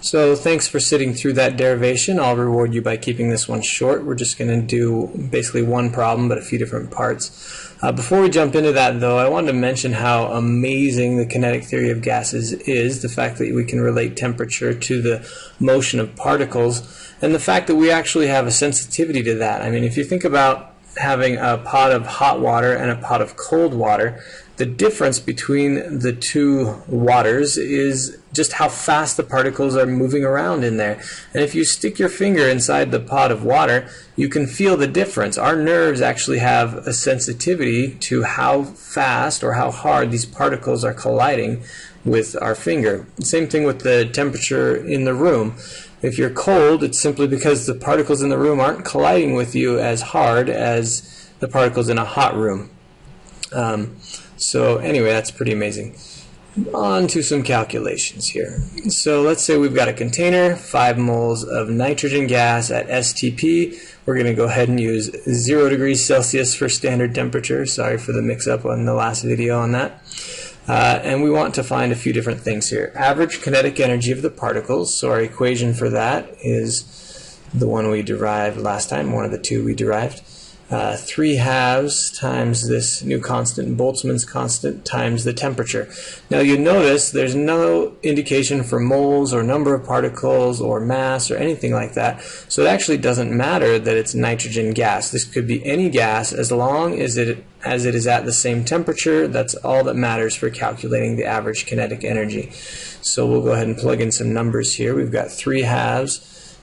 So thanks for sitting through that derivation. I'll reward you by keeping this one short. We're just going to do basically one problem but a few different parts. Before we jump into that though, I wanted to mention how amazing the kinetic theory of gases is, the fact that we can relate temperature to the motion of particles, and the fact that we actually have a sensitivity to that. I mean, if you think about having a pot of hot water and a pot of cold water, the difference between the two waters is just how fast the particles are moving around in there. And if you stick your finger inside the pot of water, you can feel the difference. Our nerves actually have a sensitivity to how fast or how hard these particles are colliding with our finger. Same thing with the temperature in the room. If you're cold, it's simply because the particles in the room aren't colliding with you as hard as the particles in a hot room. So anyway, that's pretty amazing. On to some calculations here. So let's say we've got a container, 5 moles of nitrogen gas at STP. We're going to go ahead and use 0 degrees Celsius for standard temperature. Sorry for the mix-up on the last video on that. And we want to find a few different things here. Average kinetic energy of the particles. So our equation for that is the one we derived last time, one of the two we derived. 3/2 times this new constant, Boltzmann's constant, times the temperature. Now you notice there's no indication for moles or number of particles or mass or anything like that. So it actually doesn't matter that it's nitrogen gas. This could be any gas as long as it is at the same temperature. That's all that matters for calculating the average kinetic energy. So we'll go ahead and plug in some numbers here. We've got 3/2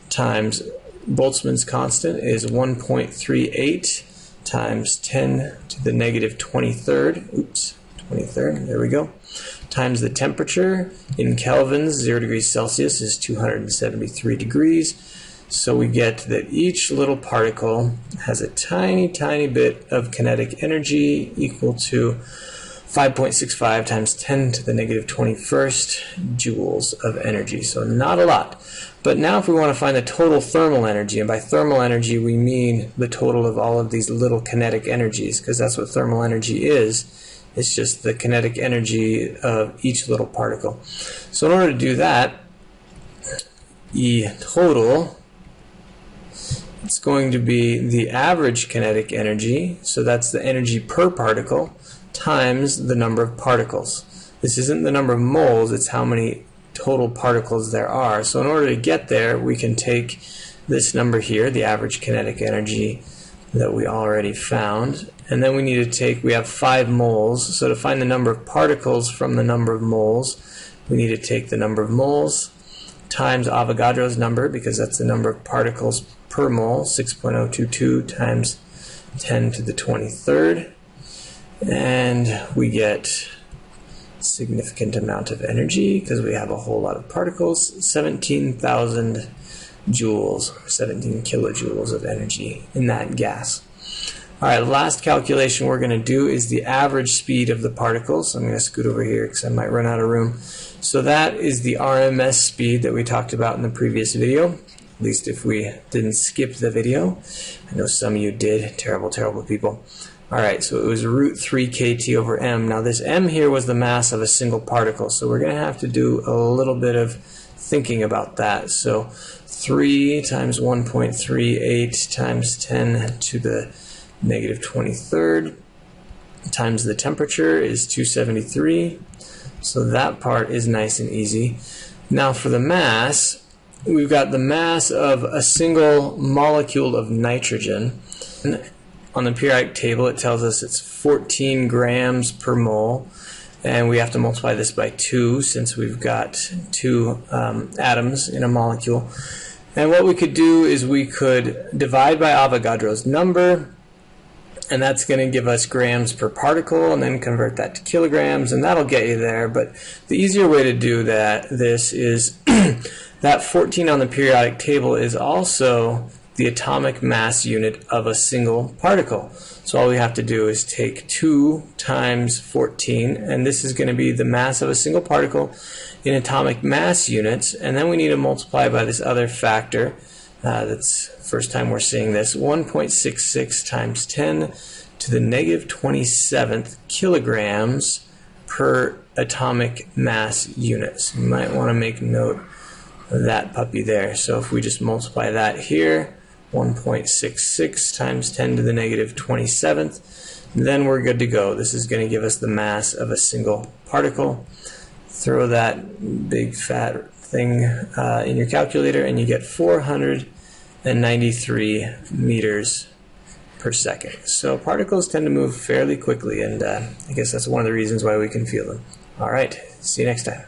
times Boltzmann's constant is 1.38 times 10 to the negative 23rd, there we go, times the temperature in kelvins, 0 degrees Celsius is 273 degrees. So we get that each little particle has a tiny, tiny bit of kinetic energy equal to 5.65 times 10 to the negative 21st joules of energy. So not a lot. But now if we want to find the total thermal energy, and by thermal energy we mean the total of all of these little kinetic energies, because that's what thermal energy is. It's just the kinetic energy of each little particle. So in order to do that, E total, it's going to be the average kinetic energy, so that's the energy per particle, times the number of particles. This isn't the number of moles, it's how many total particles there are. So in order to get there, we can take this number here, the average kinetic energy that we already found, and then we need to take, we have 5 moles, so to find the number of particles from the number of moles, we need to take the number of moles times Avogadro's number, because that's the number of particles per mole, 6.022 times 10 to the 23rd, and we get significant amount of energy because we have a whole lot of particles, 17,000 joules, 17 kilojoules of energy in that gas. Alright, the last calculation we're going to do is the average speed of the particles. I'm going to scoot over here because I might run out of room. So that is the RMS speed that we talked about in the previous video, at least if we didn't skip the video. I know some of you did. Terrible, terrible people. Alright, so it was root 3 kT over m. Now this m here was the mass of a single particle, so we're going to have to do a little bit of thinking about that. So 3 times 1.38 times 10 to the negative 23rd times the temperature is 273. So that part is nice and easy. Now for the mass, we've got the mass of a single molecule of nitrogen. On the periodic table it tells us it's 14 grams per mole, and we have to multiply this by 2 since we've got 2 atoms in a molecule. And what we could do is we could divide by Avogadro's number, and that's going to give us grams per particle, and then convert that to kilograms, and that'll get you there. But the easier way to do this is that 14 on the periodic table is also the atomic mass unit of a single particle. So all we have to do is take 2 times 14, and this is going to be the mass of a single particle in atomic mass units, and then we need to multiply by this other factor. That's the first time we're seeing this, 1.66 times 10 to the negative 27th kilograms per atomic mass units. You might want to make note that puppy there. So if we just multiply that here, 1.66 times 10 to the negative 27th, then we're good to go. This is going to give us the mass of a single particle. Throw that big fat thing in your calculator and you get 493 meters per second. So particles tend to move fairly quickly, and I guess that's one of the reasons why we can feel them. All right, see you next time.